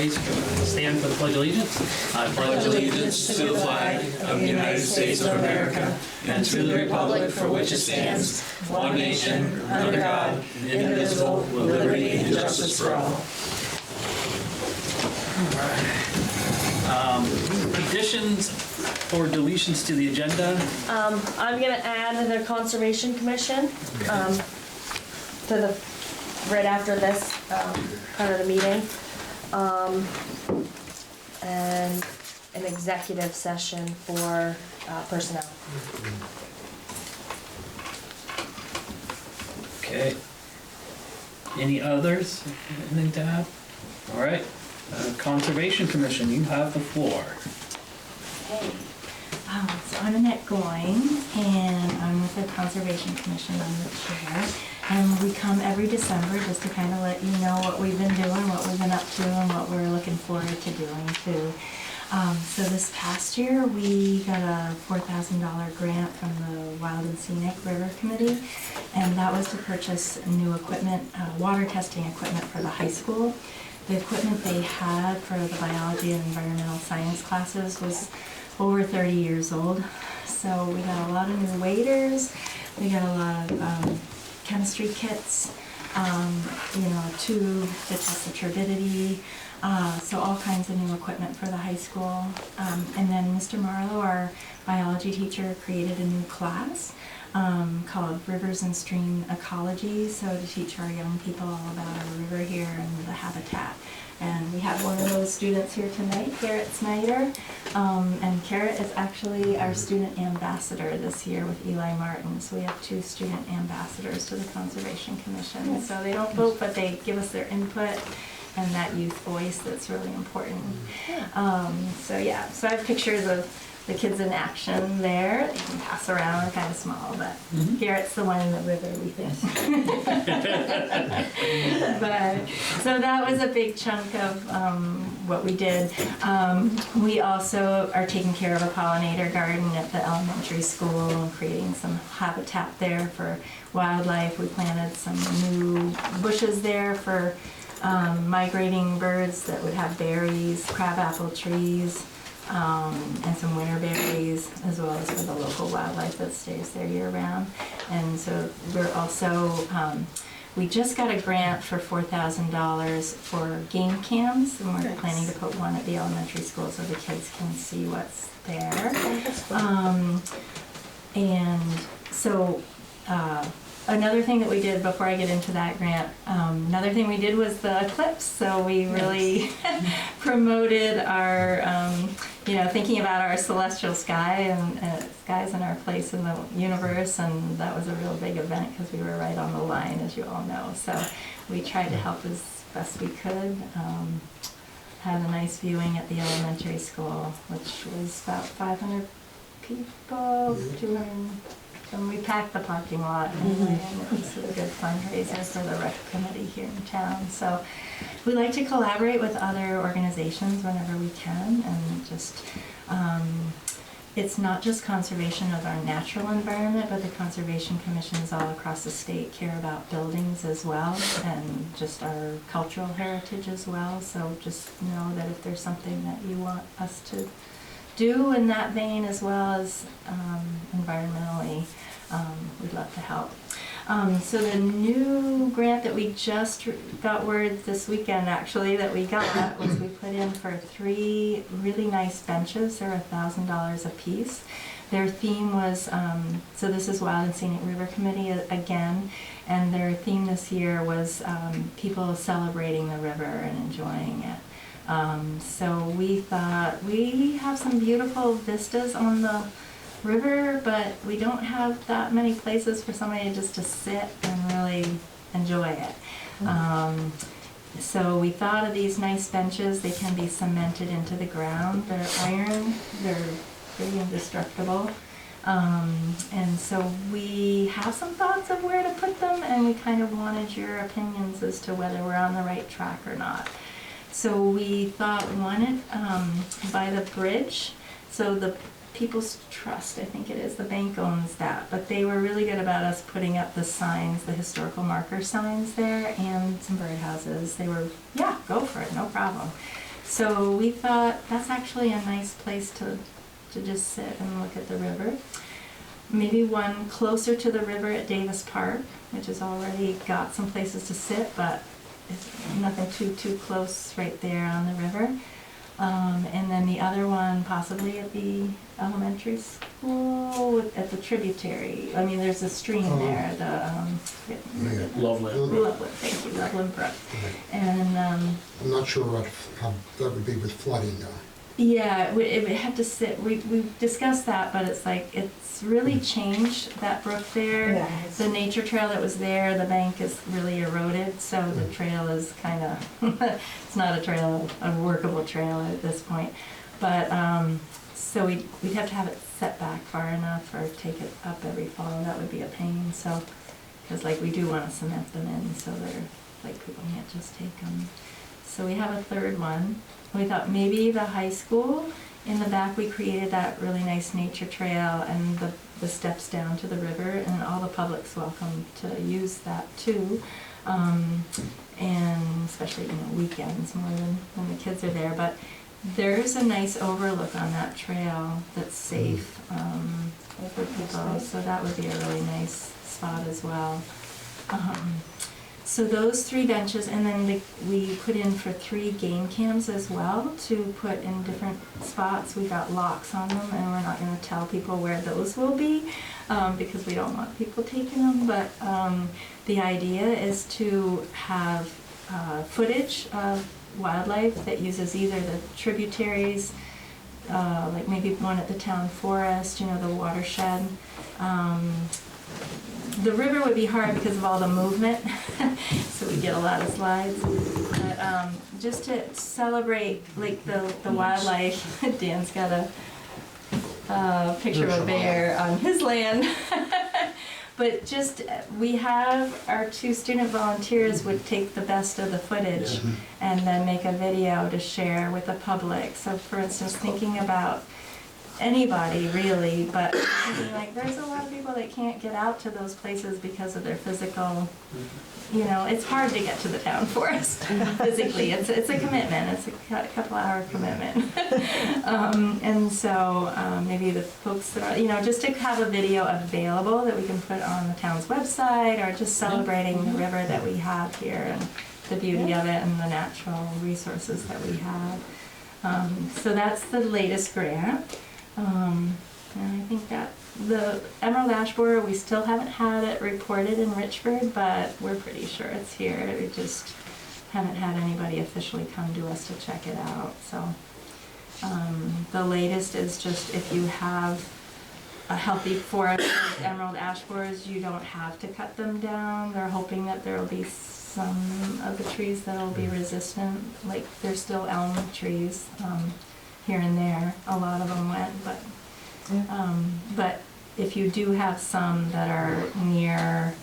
raise, stand for the Pledge of Allegiance. I pledge allegiance to the flag of the United States of America and to the republic for which it stands, one nation, under God, indivisible, with liberty and justice for all. Additions or deletions to the agenda? I'm gonna add the Conservation Commission to the right after this part of the meeting, and an executive session for personnel. Okay. Any others? Anything to add? All right. Conservation Commission, you have the floor. Okay. So I'm Annette Goins, and I'm with the Conservation Commission. I'm the chair. And we come every December just to kind of let you know what we've been doing, what we've been up to, and what we're looking forward to doing too. So this past year we got a $4,000 grant from the Wild and Scenic River Committee, and that was to purchase new equipment, water testing equipment for the high school. The equipment they had for the biology and environmental science classes was over 30 years old. So we got a lot of new waders, we got a lot of chemistry kits, a tube to test the turbidity, so all kinds of new equipment for the high school. And then Mr. Marlowe, our biology teacher, created a new class called Rivers and Stream Ecology, so to teach our young people all about our river here and the habitat. And we have one of those students here tonight, Garrett Snyder, and Garrett is actually our student ambassador this year with Eli Martin. So we have 2 student ambassadors to the Conservation Commission. So they don't vote, but they give us their input and that youth voice that's really important. So I have pictures of the kids in action there. They can pass around, they're kind of small, but Garrett's the one in the river, we think. But so that was a big chunk of what we did. We also are taking care of a pollinator garden at the elementary school and creating some habitat there for wildlife. We planted some new bushes there for migrating birds that would have berries, crabapple trees, and some winter berries, as well as for the local wildlife that stays there year-round. And so we're also, we just got a grant for $4,000 for game cams, and we're planning to put one at the elementary school so the kids can see what's there. And so another thing that we did before I get into that grant, another thing we did was the eclipse. So we really promoted our, thinking about our celestial sky and skies in our place in the universe, and that was a real big event because we were right on the line, as you all know. So we tried to help as best we could. Had a nice viewing at the elementary school, which was about 500 people, 200. And we packed the parking lot, and it was a good fundraiser for the rec committee here in town. So we like to collaborate with other organizations whenever we can, and just it's not just conservation of our natural environment, but the conservation commissions all across the state care about buildings as well, and just our cultural heritage as well. So just know that if there's something that you want us to do in that vein, as well as environmentally, we'd love to help. So the new grant that we just got word this weekend, actually, that we got was we put in for 3 really nice benches. They're $1,000 a piece. Their theme was, so this is Wild and Scenic River Committee again, and their theme this year was people celebrating the river and enjoying it. So we thought, we have some beautiful vistas on the river, but we don't have that many places for somebody just to sit and really enjoy it. So we thought of these nice benches. They can be cemented into the ground. They're iron, they're pretty indestructible. And so we have some thoughts of where to put them, and we kind of wanted your opinions as to whether we're on the right track or not. So we thought one by the bridge. So the People's Trust, I think it is, the bank owns that, but they were really good about us putting up the signs, the historical marker signs there, and some birdhouses. They were, yeah, go for it, no problem. So we thought that's actually a nice place to just sit and look at the river. Maybe one closer to the river at Davis Park, which has already got some places to sit, but it's nothing too close right there on the river. And then the other one possibly at the elementary school, at the tributary. I mean, there's a stream there, Lovely. Loveland, thank you, Loveland Brook. And I'm not sure how that would be with flooding though. yeah, it would have to sit, we discussed that, but it's like, it's really changed that brook there. Yeah. The nature trail that was there, the bank is really eroded, so the trail is kind of, it's not a trail, a workable trail at this point. But, so we'd have to have it set back far enough or take it up every fall, that would be a pain, so, because like we do want to cement them in, so they're, like people can't just take them. So we have a third one. We thought maybe the high school, in the back we created that really nice nature trail and the steps down to the river, and all the public's welcome to use that too. And especially, weekends more than when the kids are there. But there's a nice overlook on that trail that's safe for people, so that would be a really nice spot as well. So those 3 benches, and then we put in for 3 game cams as well to put in different spots. We got locks on them, and we're not going to tell people where those will be because we don't want people taking them. But the idea is to have footage of wildlife that uses either the tributaries, like maybe one at the town forest, the watershed. The river would be hard because of all the movement, so we get a lot of slides. But just to celebrate like the wildlife, Dan's got a picture of a bear on his land. But just, we have our 2 student volunteers would take the best of the footage and then make a video to share with the public. So for instance, thinking about anybody really, but like there's a lot of people that can't get out to those places because of their physical, it's hard to get to the town forest physically. It's a commitment. It's a couple-hour commitment. And so maybe the folks that are, just to have a video available that we can put on the town's website, or just celebrating the river that we have here and the beauty of it and the natural resources that we have. So that's the latest grant. And I think that the emerald ash borer, we still haven't had it reported in Richford, but we're pretty sure it's here. We just haven't had anybody officially come to us to check it out. So the latest is just if you have a healthy forest with emerald ash borers, you don't have to cut them down. They're hoping that there will be some of the trees that will be resistant. Like there's still elm trees. Here and there, a lot of them went, but if you do have some that are near,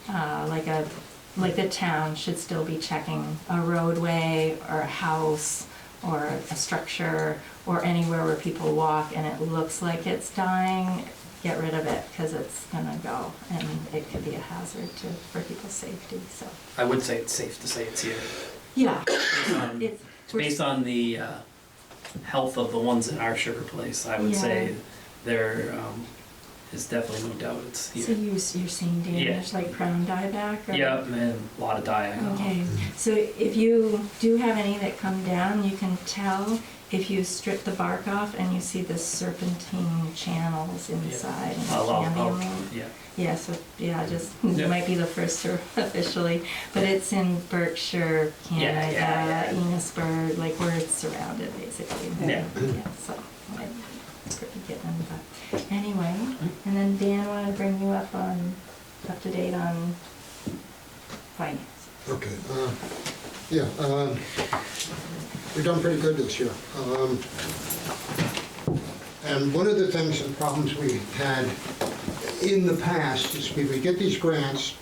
like the town should still be checking a roadway or a house or a structure or anywhere where people walk and it looks like it's dying, get rid of it because it's gonna go and it could be a hazard for people's safety. So I would say it's safe to say it's here. yeah, Based on the health of the ones in our sugar place, I would say there is definitely no doubt it's here. So you're seeing damage like crown dieback? Or? Yeah, and a lot of die. Okay, so if you do have any that come down, you can tell if you strip the bark off and you see the serpentine channels inside. And it might be the first officially, but it's in Berkshire, Canada, Enosburg, like where it's surrounded basically. So it's pretty given, but anyway. And then Dan wanted to bring you up to date on finance. Okay, we've done pretty good this year. And one of the things and problems we had in the past is we would get these grants,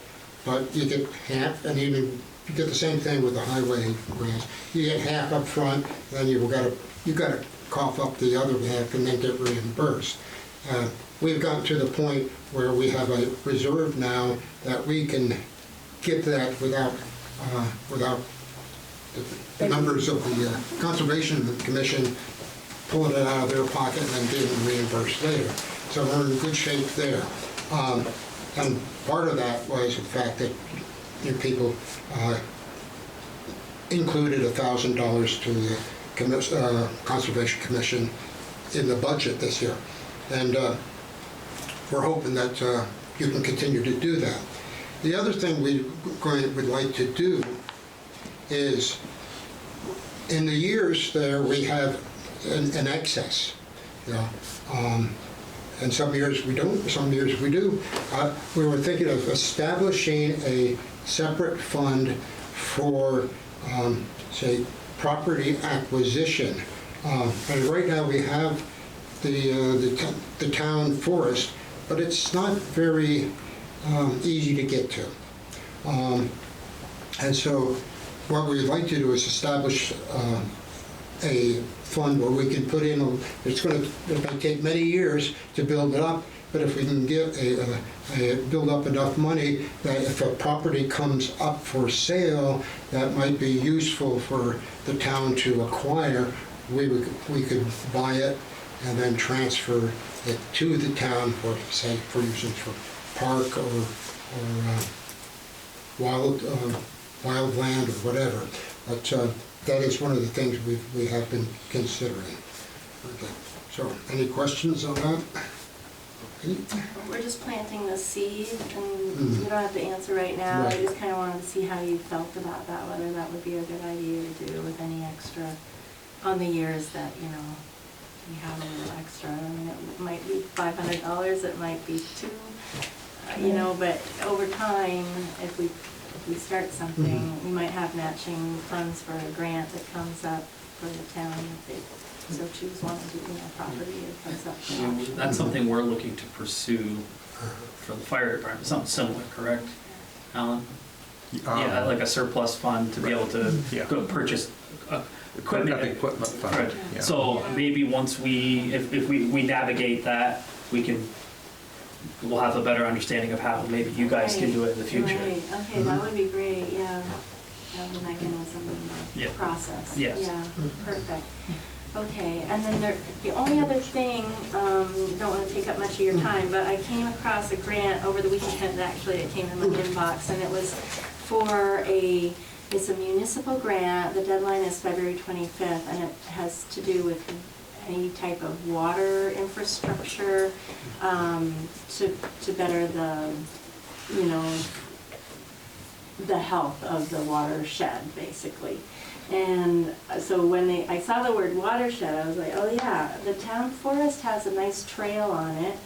but you get half, and even you get the same thing with the highway grants. You get half up front, then you got to cough up the other half and then get reimbursed. We've gotten to the point where we have a reserve now that we can get that without the members of the Conservation Commission pulling it out of their pocket and then getting reimbursed later. So we're in good shape there. And part of that was the fact that people included $1,000 to the Conservation Commission in the budget this year. And we're hoping that you can continue to do that. The other thing we would like to do is, in the years there, we have an excess, and some years we don't, some years we do. We were thinking of establishing a separate fund for, say, property acquisition. And right now we have the town forest, but it's not very easy to get to. And so what we'd like to do is establish a fund where we can put in, it may take many years to build it up, but if we can get build up enough money that if a property comes up for sale that might be useful for the town to acquire, we could buy it and then transfer it to the town for, say, for instance, for park or wildland or whatever. But that is one of the things we have been considering. Okay. So, any questions on that? Okay. We're just planting the seed, and you don't have to answer right now. Right. I just kind of wanted to see how you felt about that, whether that would be a good idea to do with any extra on the years that, you have a little extra. I mean, it might be $500, it might be $200, but over time, if we start something, we might have matching funds for a grant that comes up for the town if they so choose one of the property that comes up. for auction. That's something we're looking to pursue for the fire department, something similar, correct, Alan? Yeah, like a surplus fund to be able to go purchase equipment. Equipment fund. Right. Yeah. So maybe once if we navigate that, we'll have a better understanding of how maybe you guys can do it in the future. Right. Okay, that would be great, yeah. The mechanism and the process. Yes. Yeah, perfect. Okay, and then the only other thing, don't want to take up much of your time, but I came across a grant over the weekend, actually, it came in my inbox, and it was for it's a municipal grant. The deadline is February 25th, and it has to do with any type of water infrastructure to better the health of the watershed, basically. And so when I saw the word watershed, I was like, oh yeah, the town forest has a nice trail on it.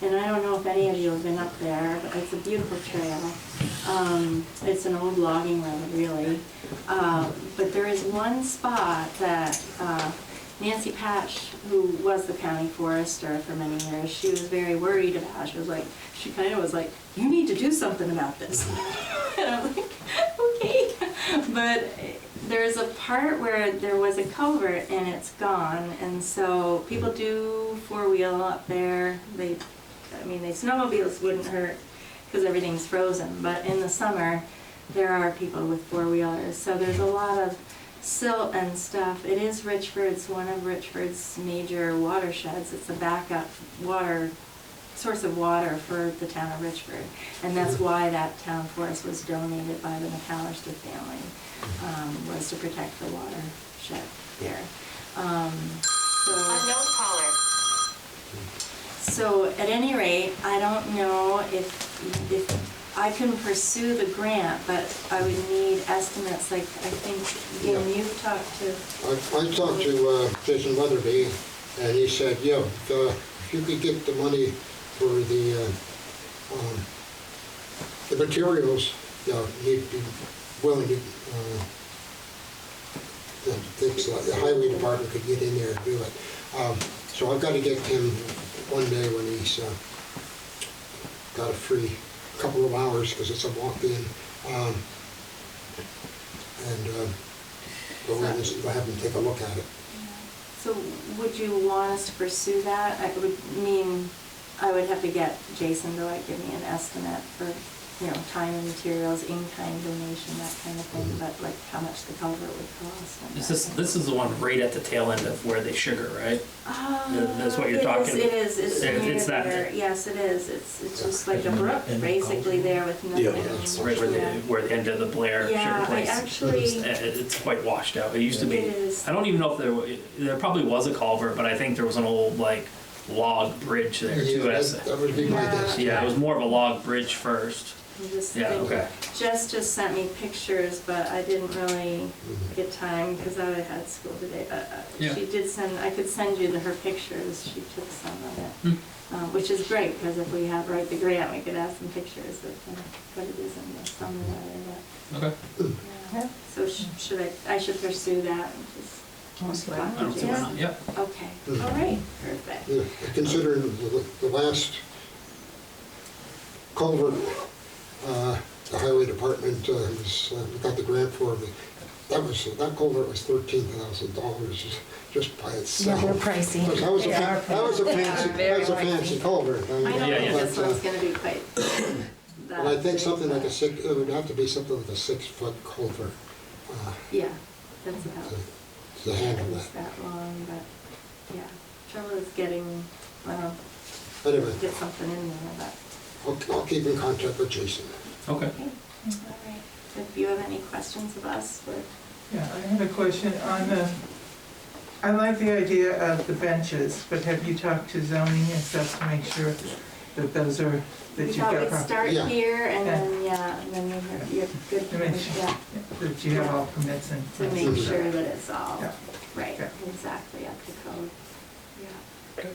And I don't know if any of you have been up there, but it's a beautiful trail. It's an old logging road, really. But there is one spot that Nancy Patch, who was the county forester for many years, she was very worried about. She kind of was like, you need to do something about this. And I was like, okay. But there's a part where there was a culvert and it's gone, and so people do four-wheel up there. Snowmobiles wouldn't hurt because everything's frozen, but in the summer there are people with four-wheelers, so there's a lot of silt and stuff. It is one of Richford's major watersheds. It's a backup source of water for the town of Richford, and that's why that town forest was donated by the McAllister family, was to protect the watershed there. Unknown caller. So at any rate, I don't know if I can pursue the grant, but I would need estimates. Like, I think, Jim, you've talked to... I talked to Jason Weatherby, and he said, if you could get the money for the materials, he'd be willing to, the highway department could get in there and do it. So I've got to get him one day when he's got a free couple of hours, because it's a walk-in, and go in and have him take a look at it. So would you want us to pursue that? It would mean I would have to get Jason to give me an estimate for time and materials, in-kind donation, that kind of thing, but like how much the culvert would cost. And This is the one right at the tail end of where they sugar, right? That's what you're talking. It is, it's near It's that. there, yes, it is, it's just like a brook, basically there with nothing. It's right where the end of the Blair Yeah, sugar place. I actually, It's quite washed out. It used to be. It is. I don't even know if there probably was a culvert, but I think there was an old like log bridge there too. That would be my guess. Yeah, it was more of a log bridge first. I'm just Yeah, thinking, okay. Jess just sent me pictures, but I didn't really get time because I had school today, but Yeah. she did send, I could send you her pictures, she took some of it. Which is great, because if we write the grant, we could have some pictures of what it is in the summer letter, Okay. but, yeah. So I should pursue that and just. Most I don't see why not. Yep. Okay, all right, perfect. Yeah, considering the last culvert, the highway department got the grant for, that culvert was $13,000 just by itself. Yeah, they're pricey. That was a fancy culvert. I don't Yeah, think yeah. this one's gonna be quite that. But I think something like big, it would have to be something like a 6-foot culvert Yeah, that's about. to handle It's that. that long, but, yeah, trouble is getting, Anyway, get something in there, but, I'll keep in contact with Jason. Okay. okay, all right. If you have any questions of us, we're, Yeah, I have a question on I like the idea of the benches, but have you talked to zoning and stuff to make sure that those are, that we you've thought got, we'd start Yeah. here and then, and then you're good, To make sure. yeah, that you have all permits and. to make sure that it's all, Yeah. right, Yeah. exactly up to code, yeah. So, okay.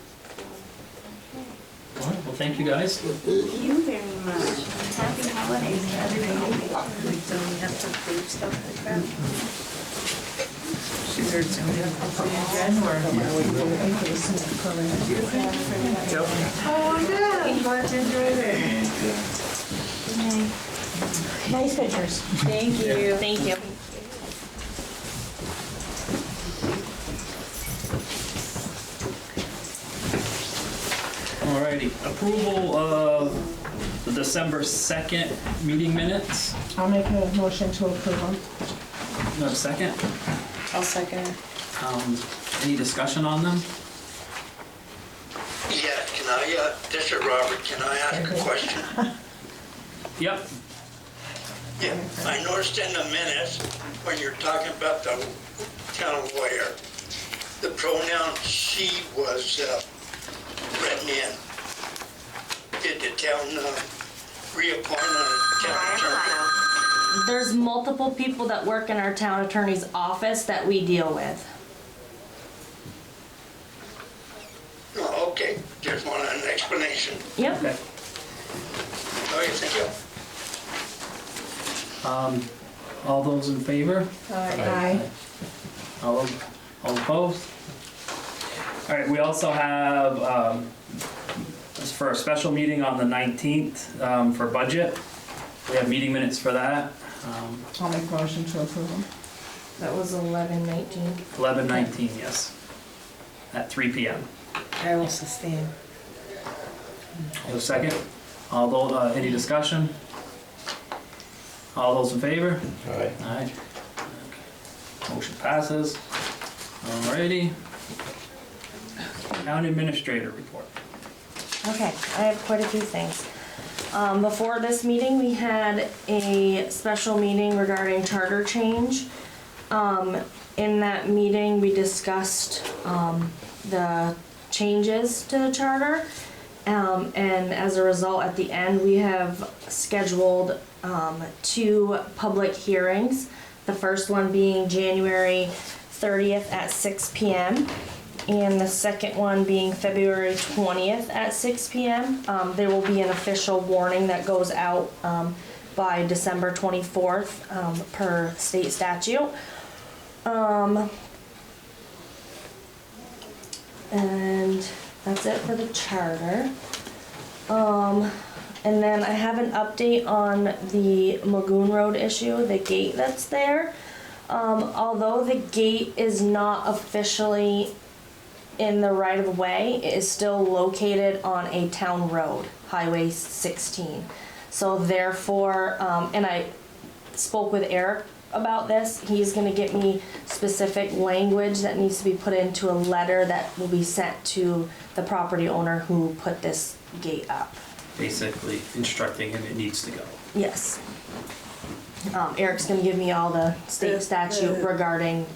All right. Well, thank you guys. Thank you very much. Happy holidays to everybody. Don't we have to approve stuff like that? She's heard something again, or? Oh, yeah, I'm glad you enjoyed it. Nice pictures. Thank you. Thank you. Alrighty. Approval of the December 2nd meeting minutes. I'll make a motion to approve them. You have a second? I'll second it. Any discussion on them? Yeah, can I, this is Robert, can I ask a question? Yep. Yeah, I noticed in the minutes, when you're talking about the town lawyer, the pronoun she was written in. Did the town reappoint a town attorney? There's multiple people that work in our town attorney's office that we deal with. Oh, okay, just wanted an explanation. Yep. Okay. Okay, thank you. All those in favor? Aye. All opposed? All right, we also have, this is for a special meeting on the 19th for budget. We have meeting minutes for that. I'll make a motion to approve them. That was 11/19. 11/19, yes, at 3 p.m. I will sustain. A second? All those, any discussion? All those in favor? Aye. Aye. Motion passes. Alrighty. Town administrator report. Okay, I have quite a few things. Before this meeting, we had a special meeting regarding charter change. In that meeting, we discussed the changes to the charter. And as a result, at the end, we have scheduled 2 public hearings. The first one being January 30th at 6 p.m. and the second one being February 20th at 6 p.m. There will be an official warning that goes out by December 24th per state statute. And that's it for the charter. And then I have an update on the Lagoon Road issue, the gate that's there. Although the gate is not officially in the right of way, it is still located on a town road, Highway 16. So therefore, and I spoke with Eric about this, he's gonna get me specific language that needs to be put into a letter that will be sent to the property owner who put this gate up. Basically instructing him it needs to go. Yes. Eric's gonna give me all the state statute regarding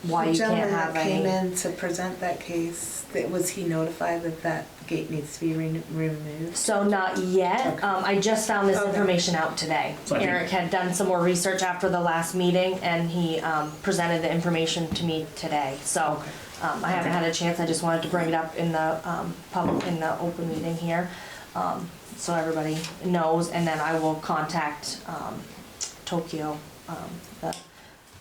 why you can't have The gentleman that came any. in to present that case, was he notified that that gate needs to be removed? So not yet, Okay. I just found this Okay. information out today. So I think- Eric had done some more research after the last meeting and he, presented the information to me today, so. I haven't had a chance, I just wanted to bring it up in the, in the open meeting here, so everybody knows, and then I will contact, Tokyo, the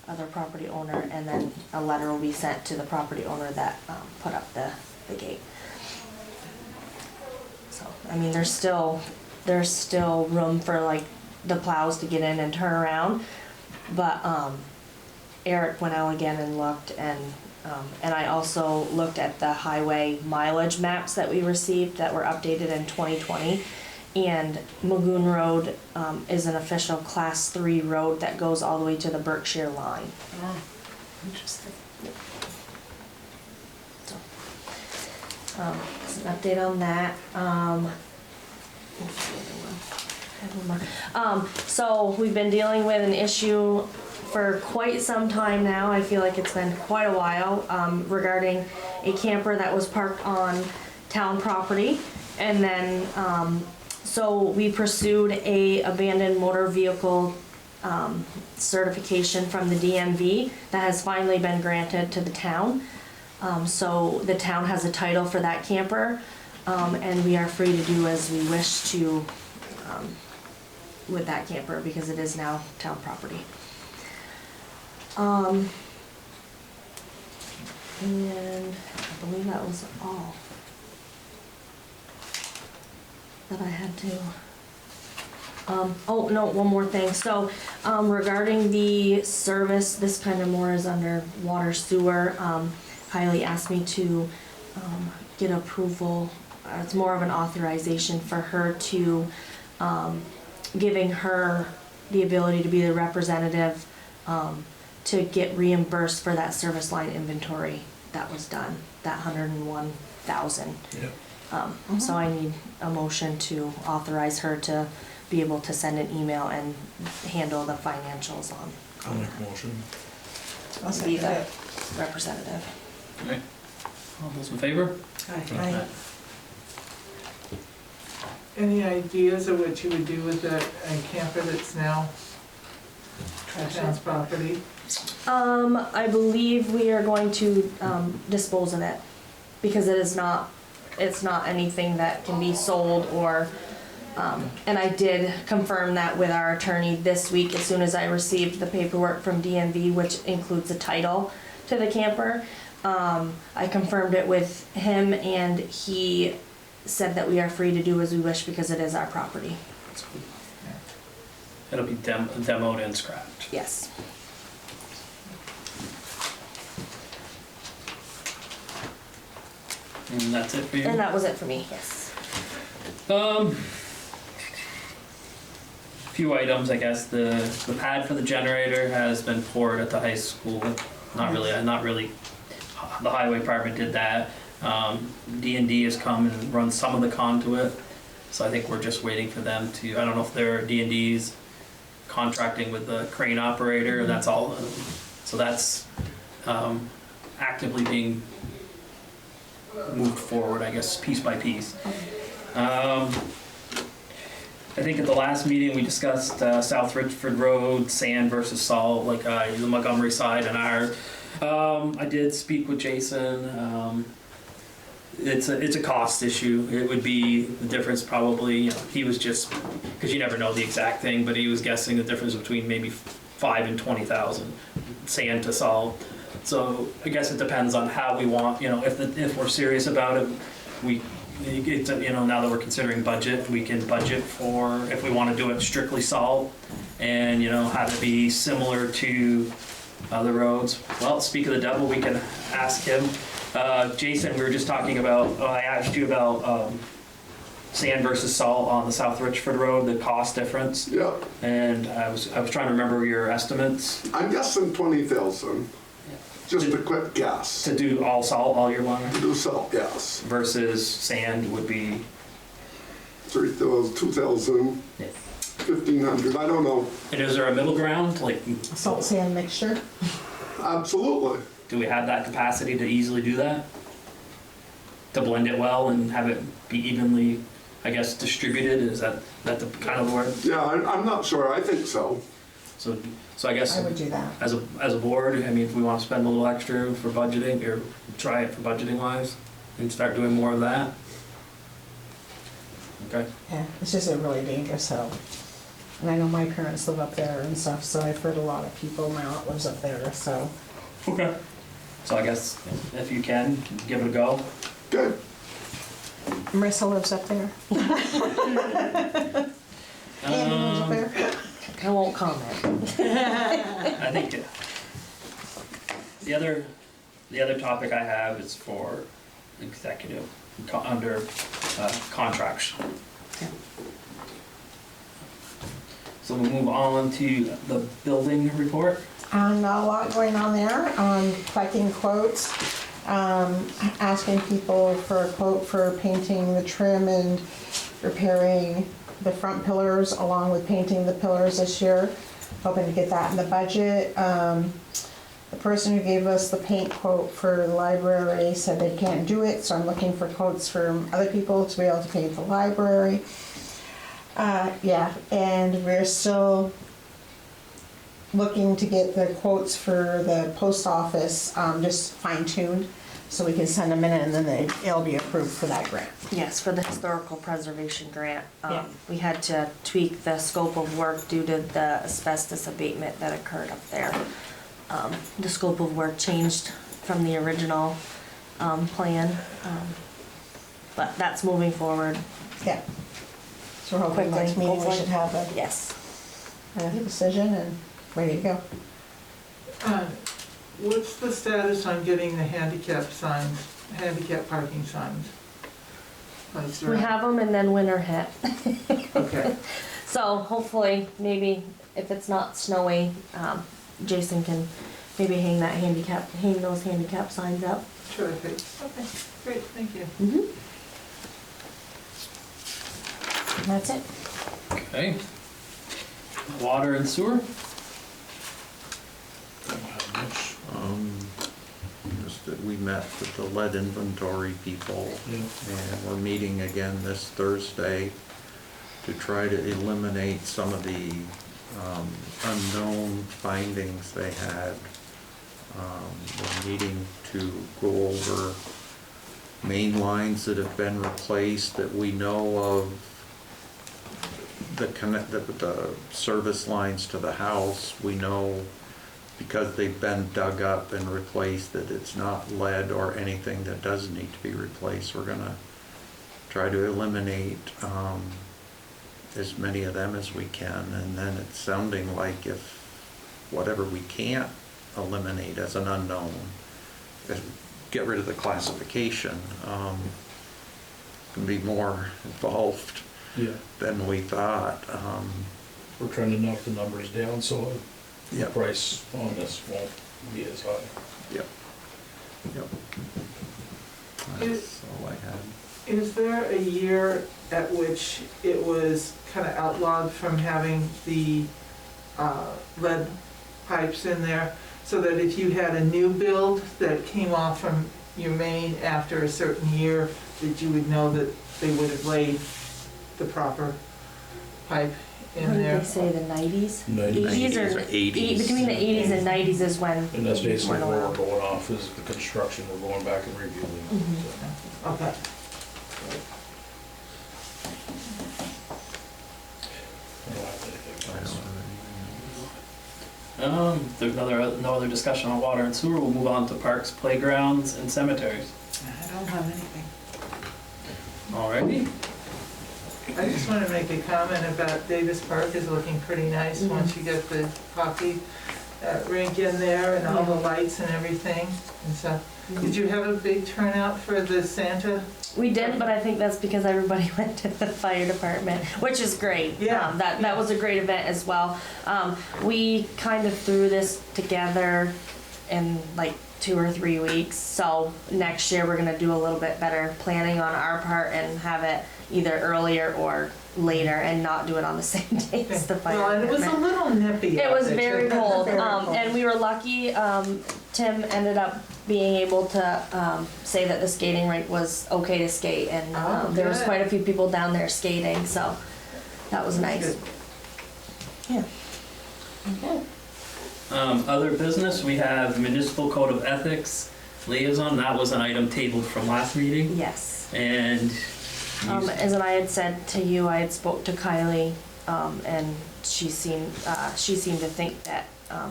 other property owner, and then a letter will be sent to the property owner that, put up the gate. So, I mean, there's still room for like the plows to get in and turn around, but, Eric went out again and looked, and I also looked at the highway mileage maps that we received that were updated in 2020. And Magoon Road is an official Class 3 road that goes all the way to the Berkshire line. Oh, interesting. So, just an update on that. So we've been dealing with an issue for quite some time now. I feel like it's been quite a while, regarding a camper that was parked on town property. And then, so we pursued a abandoned motor vehicle certification from the DMV that has finally been granted to the town. So the town has a title for that camper, and we are free to do as we wish to with that camper because it is now town property. And I believe that was all that I had to. Oh no, one more thing. So regarding the service, this kind of more is under water sewer. Kylie asked me to get approval. It's more of an authorization for her to giving her the ability to be the representative to get reimbursed for that service line inventory that was done, that 101,000. Yeah. So I need a motion to authorize her to be able to send an email and handle the financials on. I'll make a motion. I'll Be second the it. representative. Alright. All those in favor? Aye. Any ideas of what you would do with a camper that's now town's property? I believe we are going to dispose of it because it's not anything that can be sold or, and I did confirm that with our attorney this week as soon as I received the paperwork from DMV, which includes a title to the camper. I confirmed it with him and he said that we are free to do as we wish because it is our property. It'll be demoed and scrapped. Yes. And that's it for you? And that was it for me, yes. Few items, I guess. The pad for the generator has been poured at the high school. Not really. The highway department did that. D&D has come and run some of the conduit. So I think we're just waiting for them to, I don't know if they're D&D's contracting with the crane operator, that's all. So that's actively being moved forward, I guess, piece by piece. I think at the last meeting we discussed South Richford Road, sand versus salt, like the Montgomery side and ours. I did speak with Jason. It's a cost issue. It would be the difference probably, he was just, because you never know the exact thing, but he was guessing the difference between maybe 5 and 20,000 sand to salt. So I guess it depends on how we want, if we're serious about it, now that we're considering budget, we can budget for, if we want to do it strictly salt and, have it be similar to other roads. Well, speak of the devil, we can ask him. Jason, we were just talking about, I asked you about sand versus salt on the South Richford Road, the cost difference. Yeah, And I was trying to remember your estimates I'm guessing 20,000, just a quick guess. to do all salt all year long To do salt, yes. versus sand would be. 3,000, 2,000, 1,500, I don't know. And is there a middle ground? Like, Salt sand mixture. Absolutely. do we have that capacity to easily do that? To blend it well and have it be evenly, I guess, distributed? Is that the kind of word? Yeah, I'm not sure, I think so. So I guess I would do that. as a board, I mean, if we want to spend a little extra for budgeting or try it for budgeting wise and start doing more of that. Okay. Yeah, it's just a really dangerous hill. And I know my parents live up there and stuff, so I've heard a lot of people, my aunt lives up there, so. Okay. So I guess if you can, give it a go. Good. Marissa lives up there. Andy lives up there. I won't comment. I think the other topic I have is for executive under contracts. So we'll move on to the building report. Not a lot going on there, collecting quotes, asking people for a quote for painting the trim and repairing the front pillars along with painting the pillars this year. Hoping to get that in the budget. The person who gave us the paint quote for the library said they can't do it, so I'm looking for quotes from other people to be able to paint the library. Yeah, and we're still looking to get the quotes for the post office, just fine-tuned, so we can send them in and then it'll be approved for that grant. Yes, for the historical preservation grant. Yeah. We had to tweak the scope of work due to the asbestos abatement that occurred up there. The scope of work changed from the original plan, but that's moving forward. Yeah. So we're hoping Quickly, next meeting we hopefully. should have Yes. a decision and ready to go. What's the status on getting the handicap signs, handicap parking signs? placed We around? have them and then winter hit. Okay, So hopefully, maybe if it's not snowy, Jason can maybe hang those handicap signs up. terrific. Okay, great, thank you. And that's it. Okay. Water and sewer. Just that we met with the lead inventory people, and we're meeting again this Thursday to try to eliminate some of the unknown findings they had. We're needing to go over main lines that have been replaced that we know of, the service lines to the house. We know because they've been dug up and replaced that it's not lead or anything that does need to be replaced. We're gonna try to eliminate as many of them as we can, and then it's sounding like if whatever we can't eliminate as an unknown, get rid of the classification, can be more involved than we thought. We're trying to knock the numbers down so the Yep. price on this won't be as high. Yep. Yep. That's all I had. Is there a year at which it was kind of outlawed from having the lead pipes in there? So that if you had a new build that came off from your main after a certain year, that you would know that they would have laid the proper pipe in What did there? they say, the 90s? 90s 80s or 80s. Between the 80s and 90s is when And that's these basically went where we're allowed. going off, is the construction, we're going back and reviewing. Mhm. Okay. I don't have anything I else. don't know. If there's no other discussion on water and sewer, we'll move on to parks, playgrounds, and cemeteries. I don't have anything. Alrighty. I just want to make a comment about Davis Park is looking pretty nice once you get the hockey rink in there and all the lights and everything and stuff. Did you have a big turnout for the Santa We didn't, but I think that's because everybody went to the fire department, which is great. Yeah. That was a great event as well. We kind of threw this together in like 2 or 3 weeks. So next year we're gonna do a little bit better planning on our part and have it either earlier or later and not do it on the same day as the fire Well, and it was a department. little nippy. It out was there, very too. cold, Very cold. and we were lucky. Tim ended up being able to say that the skating rink was okay to skate, and Oh, there was good. quite a few people down there skating, so that was nice. Good. Yeah. Other business, we have municipal code of ethics liaison. That was an item tabled from last meeting. Yes. And As I had said to you, I had spoke to Kylie, and she seemed to think that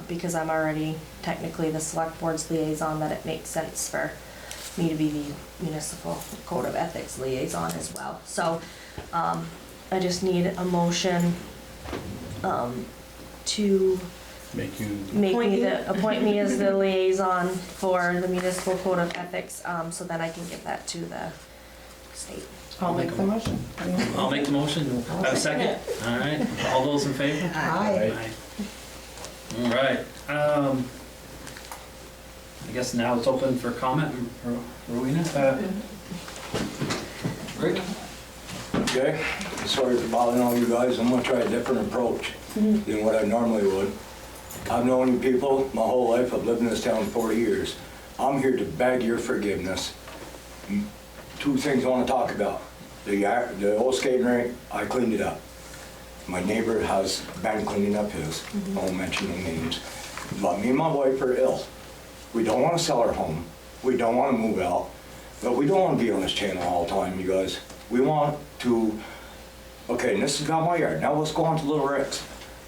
because I'm already technically the select board's liaison, that it makes sense for me to be the municipal code of ethics liaison as well. So I just need a motion to Make you, appoint me as the liaison for the municipal code of ethics, so then I can give that to the state. I'll make the motion. I'll make the motion. Have a second? All right. All those in favor? Aye. All right. I guess now it's open for comment. Rowena? Rick? Okay, sorry for bothering all you guys. I'm gonna try a different approach than what I normally would. I've known you people my whole life. I've lived in this town 40 years. I'm here to beg your forgiveness. 2 things I want to talk about. The old skating rink, I cleaned it up. My neighbor has been cleaning up his. I won't mention no names. But me and my wife are ill. We don't want to sell our home. We don't want to move out. But we don't want to be on this channel all the time, you guys. We want to, okay, and this is about my yard. Now let's go on to Little Rick's.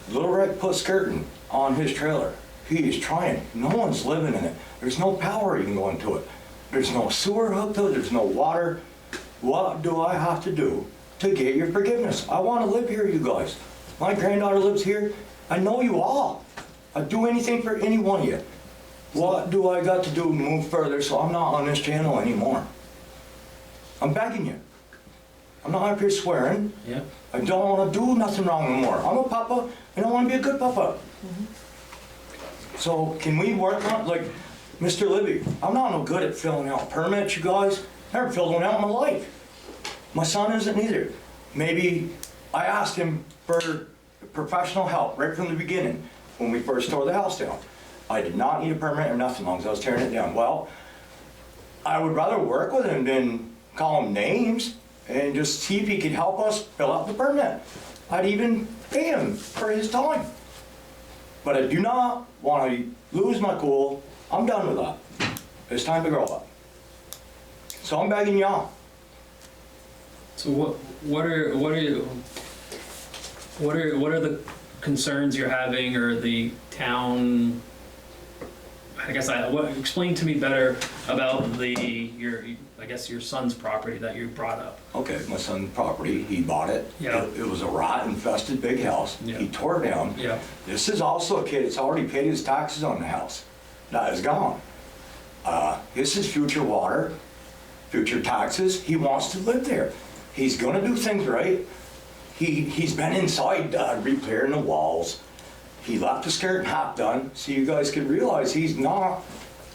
Little Rick put skirting on his trailer. He is trying. No one's living in it. There's no power even going to it. There's no sewer hooked to it. There's no water. What do I have to do to get your forgiveness? I want to live here, you guys. My granddaughter lives here. I know you all. I'd do anything for any one of you. What do I got to do to move further so I'm not on this channel anymore? I'm begging you. I'm not up here swearing. Yeah. I don't want to do nothing wrong anymore. I'm a papa, and I want to be a good papa. So can we work on, like, Mr. Libby, I'm not no good at filling out permits, you guys. Never filled one out in my life. My son isn't either. Maybe I asked him for professional help right from the beginning when we first tore the house down. I did not need a permit or nothing as long as I was tearing it down. Well, I would rather work with him than call him names and just see if he could help us fill out the permit. I'd even pay him for his time. But I do not want to lose my cool. I'm done with that. It's time to grow up. So I'm begging y'all. So what are the concerns you're having, or the town? I guess explain to me better about your son's property that you brought up. Okay, my son's property, he bought it. Yeah. It was a rat-infested big house. Yeah. He tore it down. Yeah. This is also a kid that's already paid his taxes on the house. That is gone. This is future water, future taxes. He wants to live there. He's gonna do things right. He's been inside repairing the walls. He left the skirt half done, so you guys can realize he's not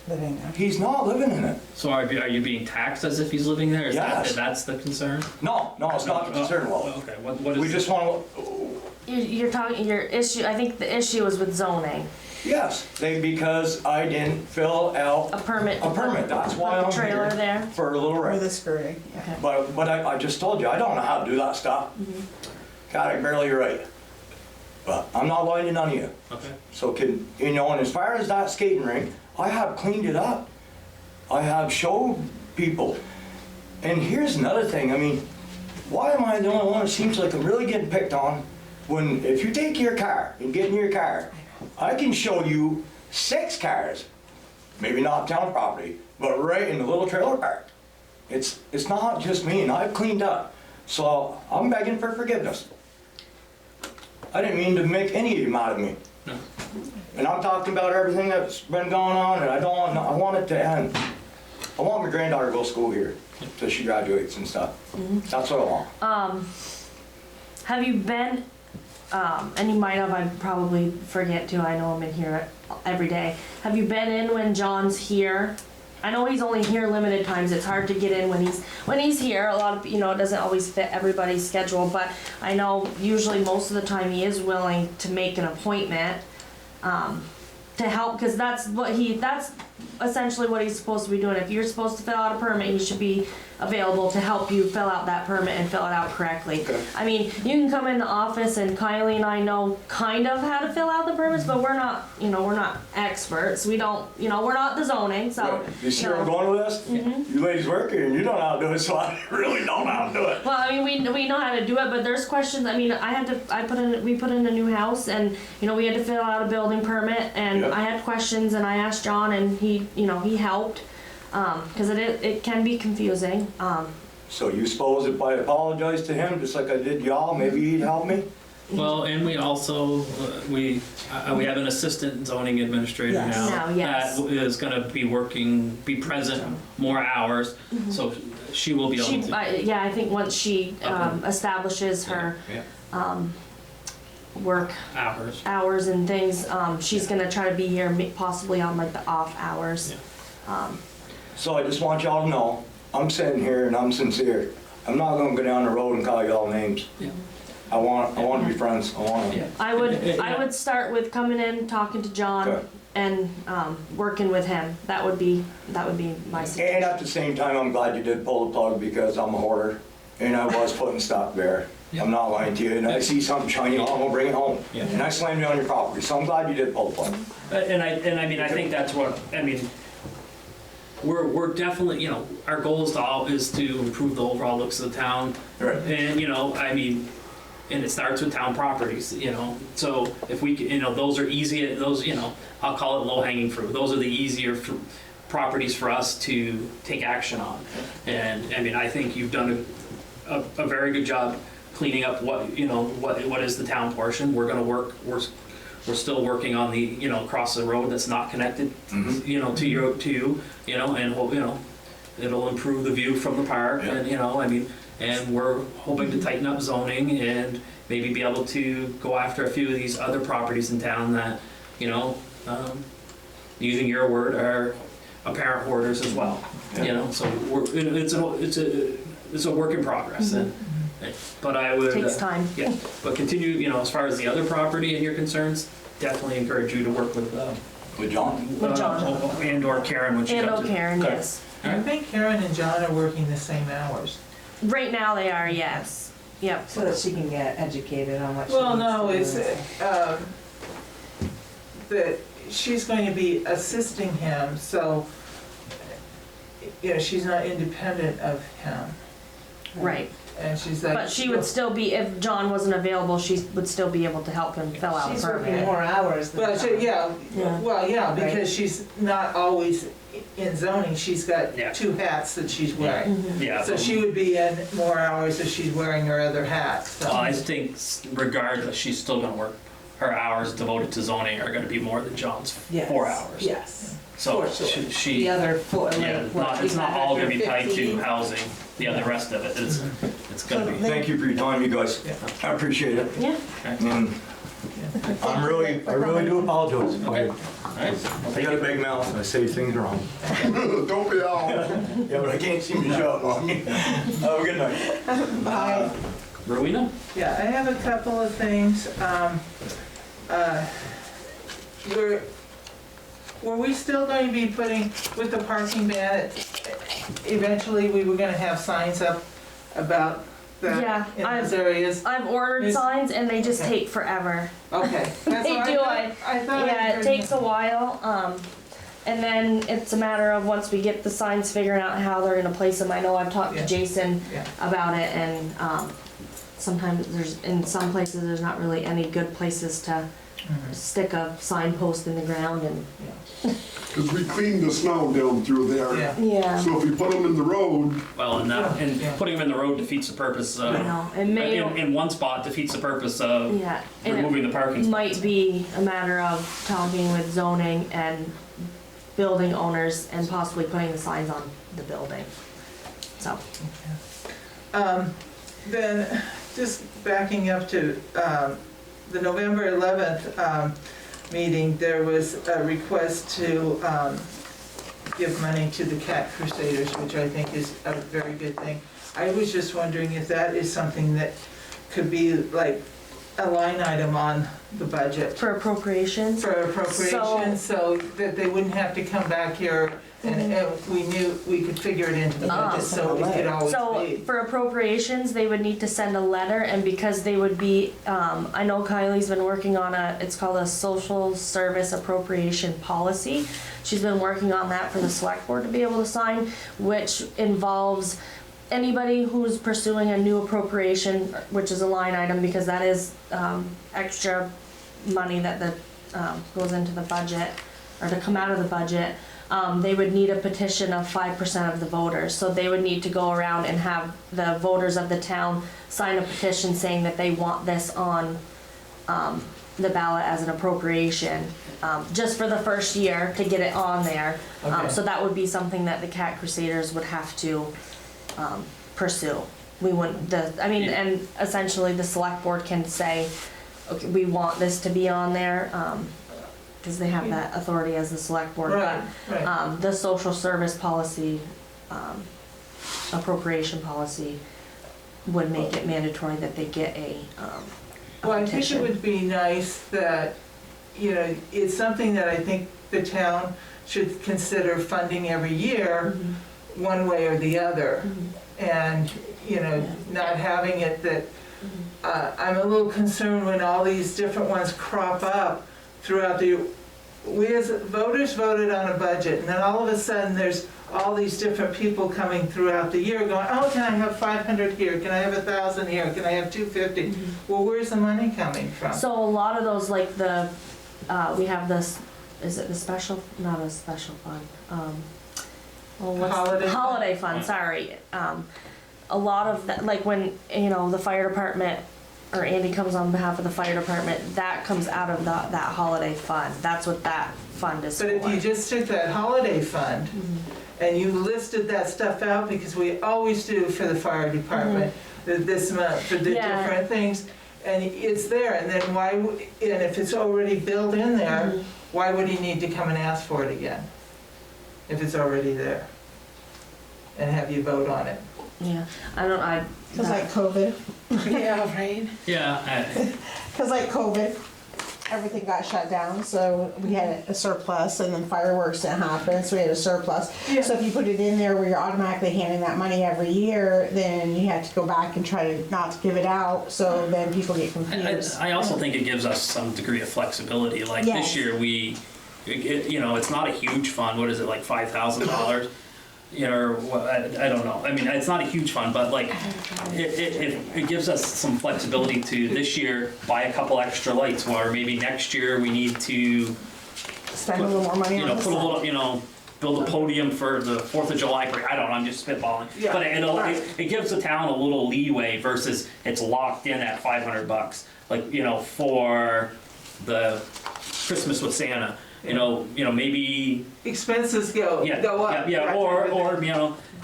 living in it. So are you being taxed as if he's living there? Yes. That's the concern? No, it's not the concern, Well. Okay, what is? We just want to, You're talking, your issue, I think the issue is with zoning. yes, because I didn't fill out A permit. that's why Put I'm the trailer here there. for a little For rate. the skirting, yeah. But I just told you, I don't know how to do that stuff. God, I barely write. But I'm not lying to none of you. Okay. So and as far as that skating rink, I have cleaned it up. I have showed people. And here's another thing, I mean, why am I the only one that seems like I'm really getting picked on? When, if you take your car and get in your car, I can show you 6 cars, maybe not town property, but right in the little trailer park. It's not just me, and I've cleaned up. So I'm begging for forgiveness. I didn't mean to make any of you mad at me. No. And I'm talking about everything that's been going on, and I want it to end. I want my granddaughter to go to school here. till she graduates and stuff. That's what I want. Have you been, and you might have, I probably forget to, I know I'm in here every day. Have you been in when John's here? I know he's only here limited times, it's hard to get in when he's here. A lot of, it doesn't always fit everybody's schedule, but I know usually most of the time he is willing to make an appointment, to help, because that's essentially what he's supposed to be doing. If you're supposed to fill out a permit, he should be available to help you fill out that permit and fill it out correctly. Okay. I mean, you can come in the office and Kylie and I know kind of how to fill out the permits, but we're not, we're not experts. We don't, we're not the zoning, so. Right. You see where I'm going with this? You ladies work here and you don't know how to do it, so I really don't know how to do it. Well, I mean, we know how to do it, but there's questions. I mean, we put in a new house, and we had to fill out a building permit, and Yep. I had questions, and I asked John, and he helped, because it can be confusing. So you suppose if I apologize to him, just like I did y'all, maybe he'd help me? Well, and we also, we have an assistant zoning administrator Yes. now. Now, yes. That is gonna be present more hours, so she will be able to. I think once she establishes her work hours and things, she's gonna try to be here possibly on like the off hours. So I just want y'all to know, I'm sitting here and I'm sincere. I'm not gonna go down the road and call y'all names. Yeah. I want to be friends. I want to. Yeah. I would start with coming in, talking to John, Okay. and working with him. That would be my suggestion. And at the same time, I'm glad you did pull the plug because I'm a hoarder and I was putting stock there. Yeah. I'm not lying to you. And I see something shiny, I'm gonna bring it home. Yeah. And I slammed it on your property, so I'm glad you did pull the plug. And I mean, I think that's what, we're definitely, our goal is to improve the overall looks of the town. Right. And, and it starts with town properties, so if we, those are easy, I'll call it low-hanging fruit. Those are the easier properties for us to take action on. And, I think you've done a very good job cleaning up what is the town portion. We're gonna work, we're still working on the, across the road that's not connected, to you, and it'll improve the view from the park, Yeah. and, and we're hoping to tighten up zoning and maybe be able to go after a few of these other properties in town that, using your word, are apparent hoarders as well. So it's a work in progress, but I would. Takes time. Yeah, but continue, as far as the other property and your concerns, definitely encourage you to work with John. With John. And/or Karen when she's up to. Karen, Okay. yes. I think Karen and John are working the same hours. Right now they are, yes. Yep. So that she can get educated on what she Well, needs no, to it's, do. that she's going to be assisting him, so, she's not independent of him. Right. And she's like. But she would still be, if John wasn't available, she would still be able to help him fill out a She's working permit. more hours than Well, John. Yeah. because she's not always in zoning, she's got Yeah. two hats that she's wearing. Yeah. So she would be in more hours if she's wearing her other hat, so. Well, I think regardless, she's still gonna work. Her hours devoted to zoning are gonna be more than John's Yes. 4 hours. Yes. So For sure. she. The other four, Yeah, it's not all gonna be tied to housing, the rest of it, it's gonna be. Thank you for your time, you guys. I appreciate it. Yeah. And I really do apologize. I got a big mouth and I say things wrong. Don't be out. Yeah, but I can't seem to shut on you. Have a good night. Bye. Rowena? Yeah, I have a couple of things. Were we still going to be putting, with the parking ban, eventually we were gonna have signs up about Yeah, that in those areas? I've ordered Is- signs and they just take forever. Okay. That's They what do, I thought. Yeah, it takes a while, and then it's a matter of once we get the signs figuring out how they're gonna place them. I know I've talked to Yeah. Jason Yeah. about it, and, sometimes in some places, there's not really any good places to stick a signpost in the ground and. Because we cleaned the snow down through there. Yeah. Yeah. So if we put them in the road, Well, and Yeah. putting them in the road defeats the purpose of. I know, it may, In one spot defeats the purpose of yeah, and it removing the parking spots. might be a matter of talking with zoning and building owners and possibly putting the signs on the building. So, Then, just backing up to the November 11th meeting, there was a request to give money to the Cat Crusaders, which I think is a very good thing. I was just wondering if that is something that could be like a line item on the budget. for appropriations. For appropriations, so that they wouldn't have to come back here and we knew we could figure it into the budget, so it could always So be. for appropriations, they would need to send a letter, and because they would be, I know Kylie's been working on it's called a social service appropriation policy. She's been working on that for the select board to be able to sign, which involves anybody who's pursuing a new appropriation, which is a line item, because that is extra money that goes into the budget, or to come out of the budget. They would need a petition of 5% of the voters. So they would need to go around and have the voters of the town sign a petition saying that they want this on the ballot as an appropriation, just for the first year to get it on there. Okay. So that would be something that the Cat Crusaders would have to pursue. We wouldn't, and essentially the select board can say, okay, we want this to be on there, because they have that authority as the select board. Right, But right. the social service policy, appropriation policy would make it mandatory that they get a Well, I think it petition. would be nice that, you know, it's something that I think the town should consider funding every year, one way or the other. And, you know, not having it that, I'm a little concerned when all these different ones crop up throughout the, we as voters voted on a budget, and then all of a sudden there's all these different people coming throughout the year going, oh, can I have 500 here, can I have 1,000 here, can I have 250? Well, where's the money coming from? So a lot of those, like we have this, is it the special, not a special fund? Well, what's Holiday fund? Holiday fund, sorry. A lot of that, like when, you know, the fire department, or Andy comes on behalf of the fire department, that comes out of that holiday fund. That's what that fund is for. But if you just took that holiday fund and you listed that stuff out, because we always do for the fire department, this amount for the Yeah. different things, and it's there, and then why, and if it's already built in there, why would he need to come and ask for it again? If it's already there? And have you vote on it? Yeah, Because like COVID, Yeah, right? Yeah, because like COVID, everything got shut down, so we had a surplus, and then fireworks didn't happen, so we had a surplus. Yeah. So if you put it in there where you're automatically handing that money every year, then you had to go back and try to not to give it out, so then people get confused. I also think it gives us some degree of flexibility. Like Yes. this year, you know, it's not a huge fund. What is it, like $5,000? You know, or what, I don't know. I mean, it's not a huge fund, but like, it gives us some flexibility to this year buy a couple extra lights, or maybe next year we need to, Spend a little more money you on know, the put a side. little, you know, build a podium for the 4th of July parade. I don't know, I'm just spitballing. Yeah. But it gives the town a little leeway versus it's locked in at $500. Like, you know, for the Christmas with Santa, you know, maybe, Expenses go yeah, up. yeah, or,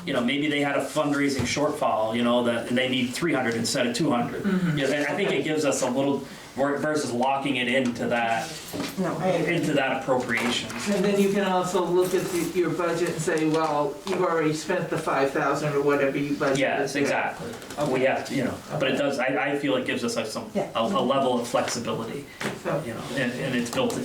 you know, maybe they had a fundraising shortfall, you know, and they need 300 instead of 200. Yeah, and I think it gives us a little, versus locking it into that, No, I agree. into that appropriation. And then you can also look at your budget and say, well, you've already spent the 5,000 or whatever you budgeted. Yes, exactly. We have to, you know, but it does, I feel it gives us a level of flexibility, So, you know, and it's built in.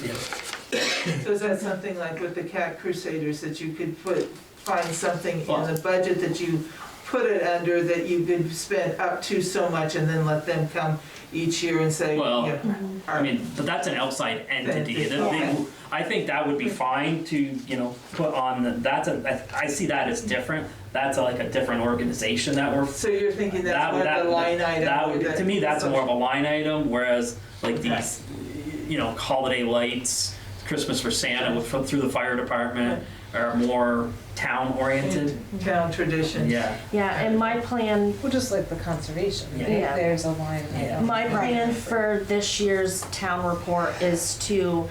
so is that something like with the Cat Crusaders, that you could find something in the budget that you put it under, that you could spend up to so much, and then let them come each year and say, Well, you know, I mean, but that's an outside entity. Yeah. I think that would be fine to, you know, put on, I see that as different. That's like a different organization that we're. so you're thinking that's one of the line items? To me, that's more of a line item, whereas like these, you know, holiday lights, Christmas for Santa through the fire department are more town oriented. Town tradition. Yeah. Yeah, and my plan, Well, just like the conservation, right? Yeah. There's a line item. my plan for this year's town report is to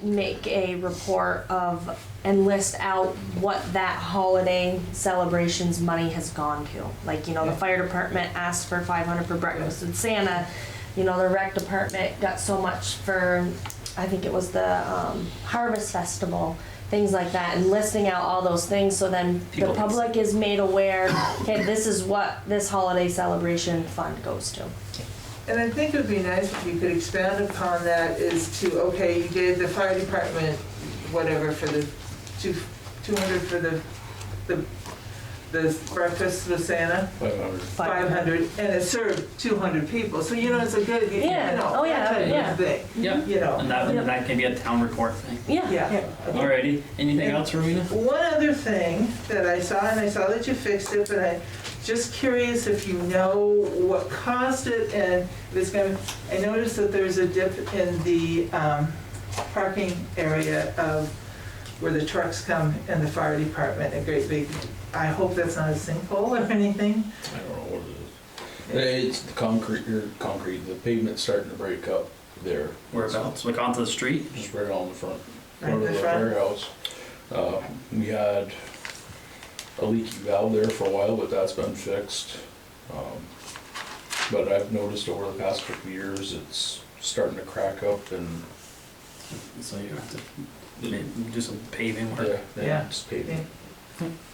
make a report of, and list out what that holiday celebration's money has gone to. Like, you know, the fire department asked for 500 for breakfast with Santa, you know, the rec department got so much for, I think it was the Harvest Festival, things like that, and listing out all those things so then People the can public is made aware, okay, this is what this holiday celebration fund goes to. And I think it would be nice if you could expand upon that as to, okay, you gave the fire department whatever for the 200 for the breakfast with Santa, 500. 500, and it served 200 people. So, you know, it's a good, you Yeah. know, Oh, yeah. that type Yeah. of thing. Yep. You know. And that can be a town report thing. Yeah. Yeah. Alrighty, anything else, Rowena? One other thing that I saw, and I saw that you fixed it, but I'm just curious if you know what caused it, and I noticed that there's a dip in the parking area of where the trucks come and the fire department, a great big, I hope that's not a sinkhole or anything. I don't know what it is. It's the concrete, the pavement's starting to break up there. Whereabouts? Like onto the street? Just right on the front Right in of the the front? warehouse. We had a leaky valve there for a while, but that's been fixed. But I've noticed over the past couple of years, it's starting to crack up and, So you have to do some paving work. Yeah. it's paving.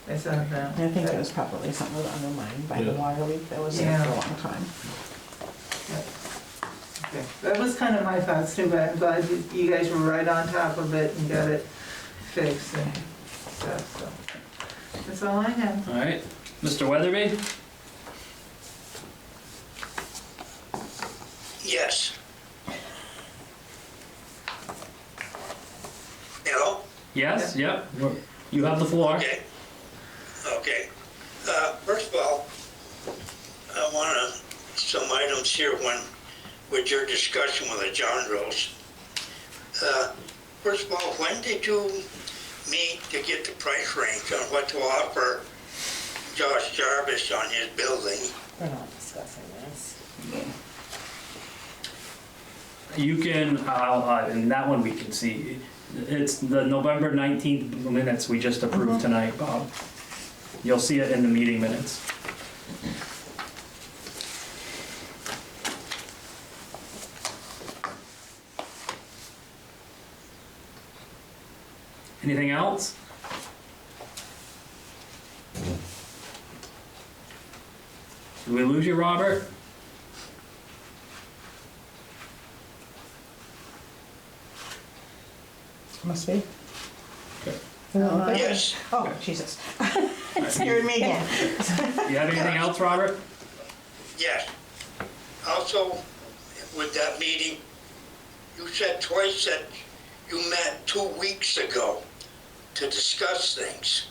I saw that. I think it was probably something that was undermined by the Yeah. water leak that was there Yeah. for a long time. Okay. That was kind of my thoughts too, but I'm glad you guys were right on top of it and got it fixed and stuff, so. That's all I have. Alright, Mr. Weatherby? Yes. Hello? Yes, yep, you have the floor. Okay. Okay. First of all, I want some items here with your discussion with the John Rose. First of all, when did you meet to get the price range on what to offer Josh Jarvis on his building? We're not discussing this. You can, and that one we can see. It's the November 19th minutes we just approved tonight, Bob. You'll see it in the meeting minutes. Anything else? Did we lose you, Robert? Must be. Okay. Yes. Oh, Jesus. Scared me again. You have anything else, Robert? Yes. Also, with that meeting, you said twice that you met 2 weeks ago to discuss things.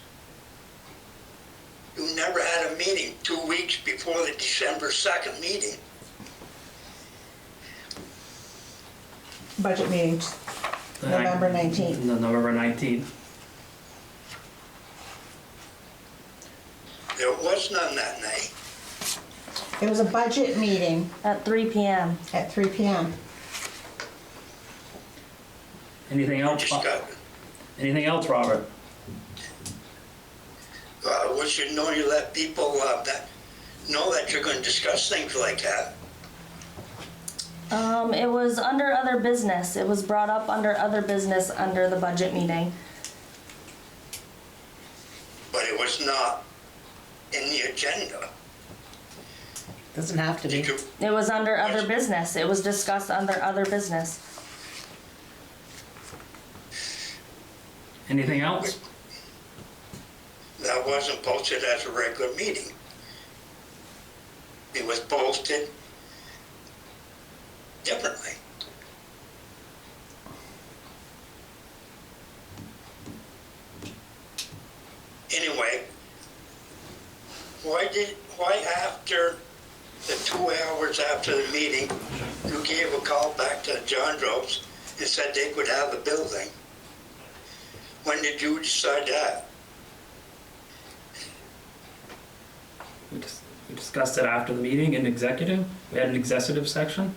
You never had a meeting 2 weeks before the December 2nd meeting. Budget meeting, November 19th. The November 19th. There was none that night. It was a budget meeting At 3 p.m. at 3 p.m. Anything else? Anything else, Robert? We should know you let people know that you're going to discuss things like that. It was under other business. It was brought up under other business under the budget meeting. But it was not in the agenda. Doesn't have to be. Did you, It was under other business. It was discussed under other business. Anything else? that wasn't posted as a regular meeting. It was posted differently. Anyway, why after the 2 hours after the meeting, you gave a call back to John Droves and said they could have the building? When did you decide that? We discussed it after the meeting in executive. We had an executive section.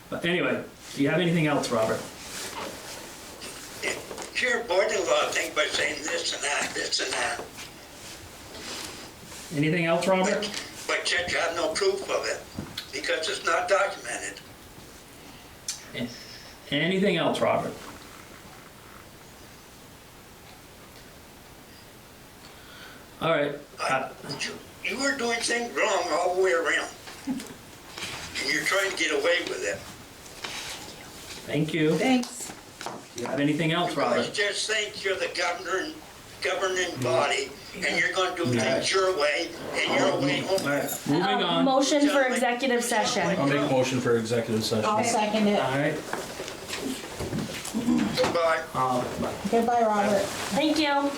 But anyway, Do you have anything else, Robert? You're avoiding a lot of things by saying this and that, this and that. Anything else, Robert? But yet you have no proof of it, because it's not documented. Anything else, Robert? All right. You are doing things wrong all the way around. And you're trying to get away with it. Thank you. Thanks. Do you have anything else, You Robert? guys just think you're the governing body, and you're gonna do things your way, and your way All only. right, moving on. Motion for executive session. I'll make a motion for executive session. I'll second it. All right. Goodbye. Goodbye, Robert. Thank you.